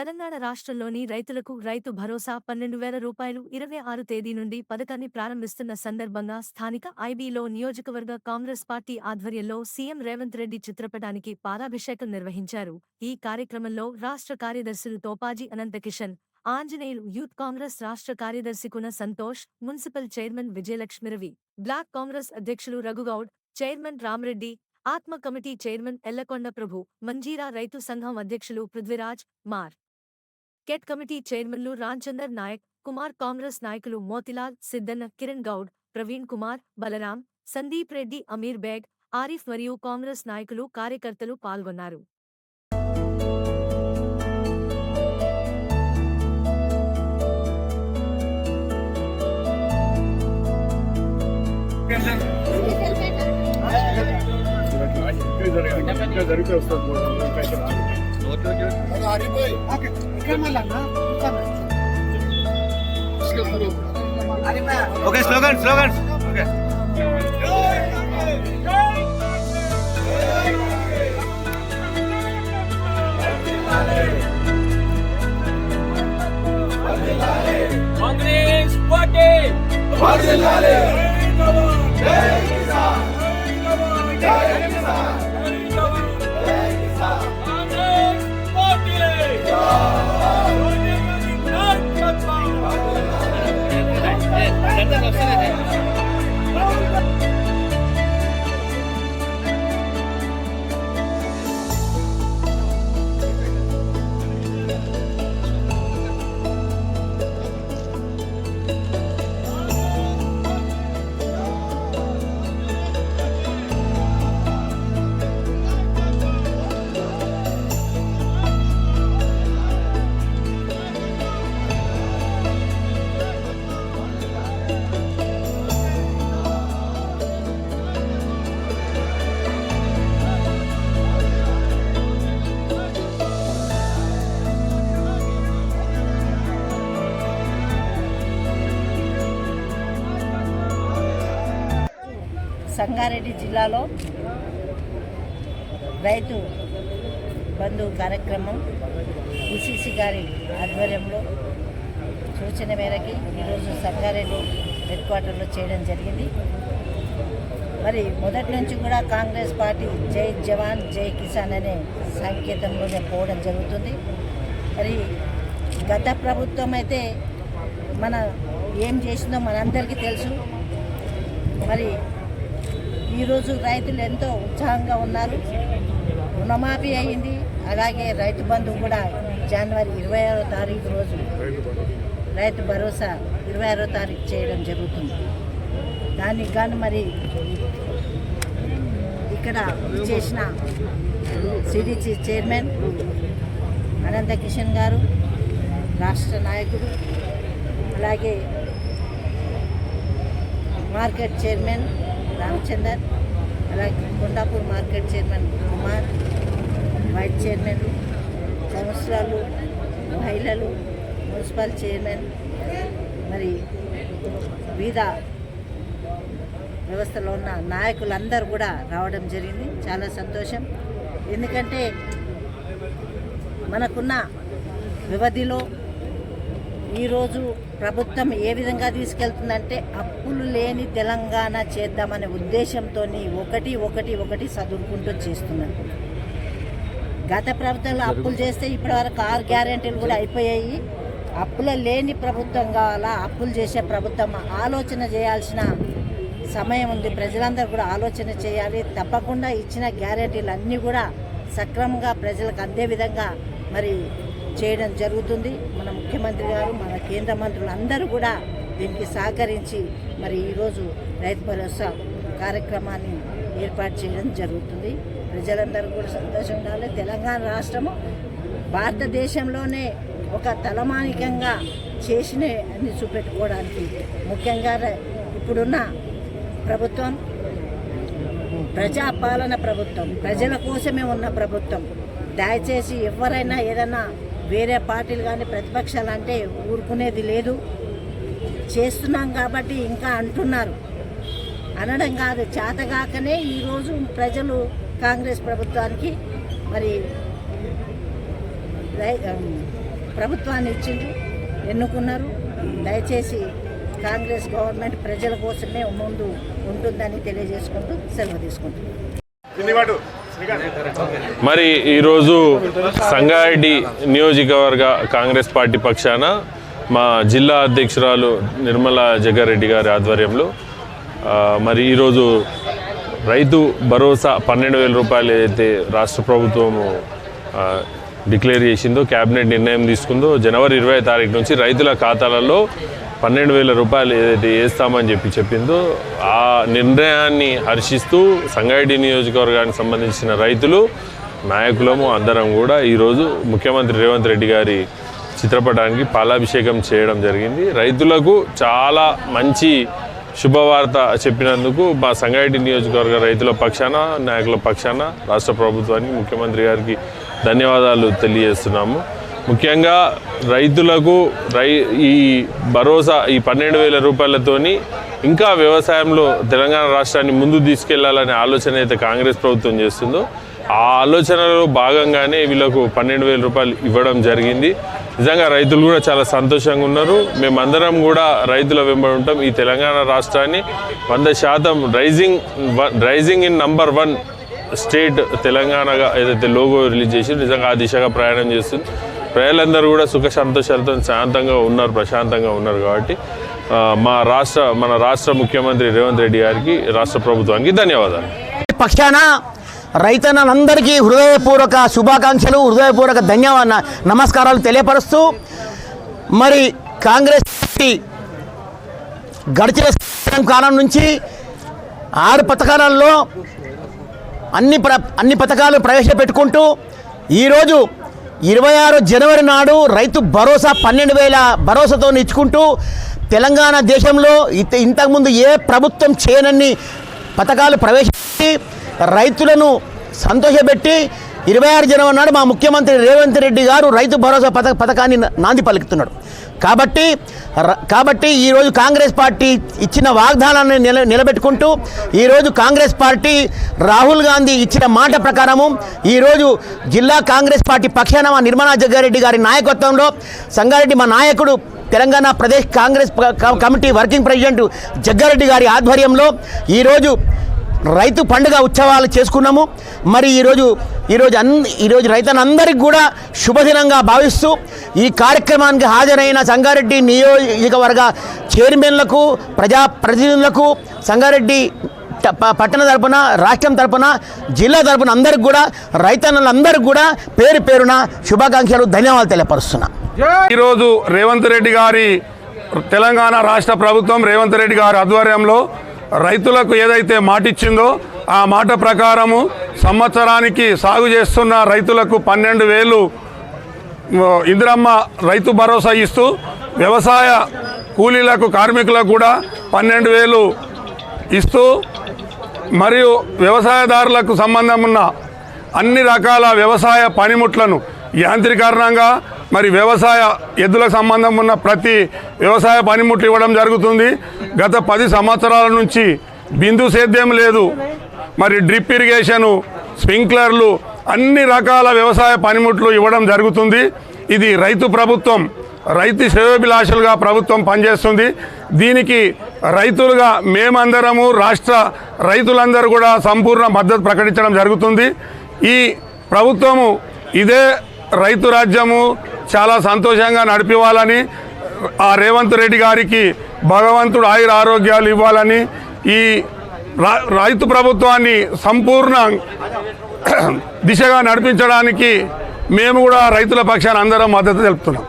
తెలంగాణ రాష్ట్రంలోని రైతులకు రైతు భరోసా 12,000 రూపాయలు 26 తేదీ నుండి పథకాన్ని ప్రారంభిస్తున్న సందర్భంగా స్థానిక ఐబీలో నియోజకవర్గ కాంగ్రెస్ పార్టీ ఆధ్వర్యంలో సీఎం రేవంత్ రెడ్డి చిత్రపటానికి పాలాభిషేకం నిర్వహించారు. ఈ కార్యక్రమంలో రాష్ట్ర కార్యదర్శులు తోపాజీ అనంతకిషన్, ఆంజనేయులు, యూత్ కాంగ్రెస్ రాష్ట్ర కార్యదర్శి Kuna Santosh, municipal chairman Vijayalakshmi Ravi, block Congress అధ్యక్షులు రఘుగౌడ్, చైర్మన్ రామ్రెడ్డి, ఆత్మ కమిటీ చైర్మన్ ఎల్లకొండ ప్రభు, మంజీరా రైతు సంఘం అధ్యక్షులు పృథ్వీరాజ్, మార్ కెట్ కమిటీ చైర్మన్లు రాంచందర్ నాయక్, కుమార్, కాంగ్రెస్ నాయకులు మోతిలాల్, సిద్దన్న, కిరణ్ గౌడ్, ప్రవీణ్ కుమార్, బలరాం, సందీప్ రెడ్డి, అమీర్ బేగ్, ఆరిఫ్ మరియు కాంగ్రెస్ నాయకులు, కార్యకర్తలు పాల్గొన్నారు. Okay, slogans. Okay. Congress Party. Vardilale. Jai Kisan. Jai Kisan. Jai Kisan. Congress Party. Sangareddy జిల్లాలో రైతు బంధు కార్యక్రమం ఈసీసీ గారి ఆధ్వర్యంలో సూచన మేరకి ఈరోజు సంగారెడ్డి హెడ్ క్వార్టర్లో చేయడం జరిగింది. మరి మొదటి నుంచి కూడా కాంగ్రెస్ పార్టీ జై జవాన్ జై కిసాన్ అనే సంకేతంలోనే పోవడం జరుగుతుంది. మరి గత ప్రభుత్వం అయితే మన ఏం చేసిందో మనందరికీ తెలుసు. మరి ఈరోజు రైతులు ఎంతో ఉత్సాహంగా ఉన్నారు. రుణమాఫీ అయింది. అలాగే రైతు బంధు కూడా జనవరి 26వ తారీఖు రోజు రైతు భరోసా 26వ తారీఖు చేయడం జరుగుతుంది. దానికి గాను మరి ఇక్కడ చేసిన సిడిసి చైర్మన్ అనంతకిషన్ గారు, రాష్ట్ర నాయకుడు, అలాగే మార్కెట్ చైర్మన్ రామచందర్, అలాగే Kondapur market chairman Kumar, vice chairman, సంవత్సరాలు, మహిళలు, మున్సిపల్ చైర్మన్, మరి వివిధ వ్యవస్థలో ఉన్న నాయకులందరూ కూడా రావడం జరిగింది. చాలా సంతోషం. ఎందుకంటే మనకున్న వ్యవధిలో ఈరోజు ప్రభుత్వం ఏ విధంగా తీసుకెళ్తుందంటే అప్పులు లేని తెలంగాణ చేద్దామనే ఉద్దేశంతో ఒకటి చదువుకుంటూ చేస్తున్నారు. గత ప్రభుత్వంలో అప్పులు చేస్తే ఇప్పటివరకు 6 గ్యారెంటీలు కూడా అయిపోయాయి. అప్పుల లేని ప్రభుత్వం కావాలా, అప్పులు చేసే ప్రభుత్వం ఆలోచన చేయాల్సిన సమయం ఉంది. ప్రజలందరూ కూడా ఆలోచన చేయాలి. తప్పకుండా ఇచ్చిన గ్యారెంటీలు అన్నీ కూడా సక్రమంగా ప్రజలకు అందే విధంగా మరి చేయడం జరుగుతుంది. మన ముఖ్యమంత్రి గారు, మన కేంద్ర మంత్రులు అందరూ కూడా దీనికి సహకరించి మరి ఈరోజు రైతు భరోసా కార్యక్రమాన్ని ఏర్పాటు చేయడం జరుగుతుంది. ప్రజలందరూ కూడా సంతోషంగా ఉండాలి. తెలంగాణ రాష్ట్రము భారతదేశంలోనే ఒక తలమానికంగా చేసిన అన్ని చూపెట్టుకోవడానికి ముఖ్యంగా ఇప్పుడున్న ప్రభుత్వం ప్రజాపాలన ప్రభుత్వం, ప్రజల కోసమే ఉన్న ప్రభుత్వం. దయచేసి ఎవరైనా ఏదైనా వేరే పార్టీలు కానీ ప్రతిపక్షాలు అంటే ఊరుకునేది లేదు. చేస్తున్నాం కాబట్టి ఇంకా అంటున్నారు, అనడం కాదు, చేతగాకనే ఈరోజు ప్రజలు కాంగ్రెస్ ప్రభుత్వానికి మరి ప్రభుత్వాన్ని ఇచ్చిండ్రు, ఎన్నుకున్నారు. దయచేసి కాంగ్రెస్ గవర్నమెంట్ ప్రజల కోసమే ముందు ఉంటుందని తెలియజేసుకుంటూ సెలవు తీసుకుంటున్నాను. మరి ఈరోజు సంగారెడ్డి నియోజకవర్గ కాంగ్రెస్ పార్టీ పక్షాన మా జిల్లా అధ్యక్షురాలు నిర్మలా జగ్గారెడ్డి గారి ఆధ్వర్యంలో మరి ఈరోజు రైతు భరోసా 12,000 రూపాయలు ఏదైతే రాష్ట్ర ప్రభుత్వము డిక్లేర్ చేసిందో, క్యాబినెట్ నిర్ణయం తీసుకుందో, జనవరి 20 తారీఖు నుంచి రైతుల ఖాతాలలో 12,000 రూపాయలు ఏదైతే వేస్తామని చెప్పిందో ఆ నిర్ణయాన్ని హర్షిస్తూ సంగారెడ్డి నియోజకవర్గానికి సంబంధించిన రైతులు, నాయకులము అందరం కూడా ఈరోజు ముఖ్యమంత్రి రేవంత్ రెడ్డి గారి చిత్రపటానికి పాలాభిషేకం చేయడం జరిగింది. రైతులకు చాలా మంచి శుభవార్త చెప్పినందుకు మా సంగారెడ్డి నియోజకవర్గ రైతుల పక్షాన, నాయకుల పక్షాన రాష్ట్ర ప్రభుత్వానికి, ముఖ్యమంత్రి గారికి ధన్యవాదాలు తెలియజేస్తున్నాము. ముఖ్యంగా రైతులకు ఈ భరోసా ఈ 12,000 రూపాయలతోని ఇంకా వ్యవసాయంలో తెలంగాణ రాష్ట్రాన్ని ముందు తీసుకెళ్లాలనే ఆలోచన అయితే కాంగ్రెస్ ప్రభుత్వం చేస్తుందో ఆ ఆలోచనలో భాగంగానే వీళ్ళకు 12,000 రూపాయలు ఇవ్వడం జరిగింది. నిజంగా రైతులు కూడా చాలా సంతోషంగా ఉన్నారు. మేమందరం కూడా రైతుల వెంబడి ఉంటాం. ఈ తెలంగాణ రాష్ట్రాన్ని 100% రైజింగ్ ఇన్ నంబర్ 1 స్టేట్ తెలంగాణగా ఏదైతే లోగో రిలీజ్ చేసి నిజంగా ఆ దిశగా ప్రయాణం చేస్తుంది. ప్రజలందరూ కూడా సుఖ సంతోషాలతో శాంతంగా ఉన్నారు, ప్రశాంతంగా ఉన్నారు. కాబట్టి మన రాష్ట్ర ముఖ్యమంత్రి రేవంత్ రెడ్డి గారికి, రాష్ట్ర ప్రభుత్వానికి ధన్యవాదాలు. పక్షాన రైతన్నలందరికీ హృదయపూర్వక శుభాకాంక్షలు, హృదయపూర్వక నమస్కారాలు తెలియపరుస్తూ, మరి కాంగ్రెస్ పార్టీ గడిచిన కాలం నుంచి 6 పథకాలలో అన్ని పథకాలు ప్రవేశపెట్టుకుంటూ ఈరోజు 26 జనవరి నాడు రైతు భరోసా 12,000 భరోసాతో ఇచ్చుకుంటూ తెలంగాణ దేశంలో ఇంతకుముందు ఏ ప్రభుత్వం చేయనన్ని పథకాలు ప్రవేశపెట్టి రైతులను సంతోషపెట్టి 26 జనవరి నాడు మా ముఖ్యమంత్రి రేవంత్ రెడ్డి గారు రైతు భరోసా పథకాన్ని నాంది పలుకుతున్నాడు. కాబట్టి ఈరోజు కాంగ్రెస్ పార్టీ ఇచ్చిన వాగ్దానాన్ని నిలబెట్టుకుంటూ ఈరోజు కాంగ్రెస్ పార్టీ రాహుల్ గాంధీ ఇచ్చిన మాట ప్రకారము ఈరోజు జిల్లా కాంగ్రెస్ పార్టీ పక్షాన మా నిర్మలా జగ్గారెడ్డి గారి నాయకత్వంలో సంగారెడ్డి మా నాయకుడు Telangana Pradesh Congress committee working president Jaggareddy గారి ఆధ్వర్యంలో ఈరోజు రైతు పండుగ ఉత్సవాలు చేసుకున్నాము. మరి ఈరోజు రైతులందరికీ కూడా శుభదినంగా భావిస్తూ ఈ కార్యక్రమానికి హాజరైన సంగారెడ్డి నియోజకవర్గ చైర్మన్లకు, ప్రజాప్రతినిధులకు, సంగారెడ్డి పట్టణ తరపున, రాష్ట్రం తరపున, జిల్లా తరపున అందరికి కూడా, రైతన్నలందరికీ కూడా పేరు పేరున శుభాకాంక్షలు, ధన్యవాదాలు తెలియపరుస్తున్నా. ఈరోజు రేవంత్ రెడ్డి గారి తెలంగాణ రాష్ట్ర ప్రభుత్వం రేవంత్ రెడ్డి గారి ఆధ్వర్యంలో రైతులకు ఏదైతే మాట ఇచ్చిందో ఆ మాట ప్రకారము సంవత్సరానికి సాగు చేస్తున్న రైతులకు 12,000 ఇందిరమ్మ రైతు భరోసా ఇస్తూ, వ్యవసాయ కూలీలకు, కార్మికులకు కూడా 12,000 ఇస్తూ, మరియు వ్యవసాయదారులకు సంబంధం ఉన్న అన్ని రకాల వ్యవసాయ పనిముట్లను యాంత్రీకరణంగా మరి వ్యవసాయ ఎద్దులకు సంబంధం ఉన్న ప్రతి వ్యవసాయ పనిముట్లు ఇవ్వడం జరుగుతుంది. గత 10 సంవత్సరాల నుంచి బిందు సేద్యం లేదు, మరి డ్రిప్ ఇరిగేషను, స్ప్రింక్లర్లు, అన్ని రకాల వ్యవసాయ పనిముట్లు ఇవ్వడం జరుగుతుంది. ఇది రైతు ప్రభుత్వం, రైతు శ్రేయోభిలాషులుగా ప్రభుత్వం పనిచేస్తుంది. దీనికి రైతులుగా మేమందరము, రాష్ట్ర రైతులందరూ కూడా సంపూర్ణ మద్దతు ప్రకటించడం జరుగుతుంది. ఈ ప్రభుత్వము ఇదే రైతు రాజ్యము చాలా సంతోషంగా నడిపివ్వాలని, ఆ రేవంత్ రెడ్డి గారికి భగవంతుడు ఆయుర ఆరోగ్యాలు ఇవ్వాలని, ఈ రైతు ప్రభుత్వాన్ని సంపూర్ణ దిశగా నడిపించడానికి మేము కూడా రైతుల పక్షాన అందరం మద్దతు తెలుపుతున్నాం.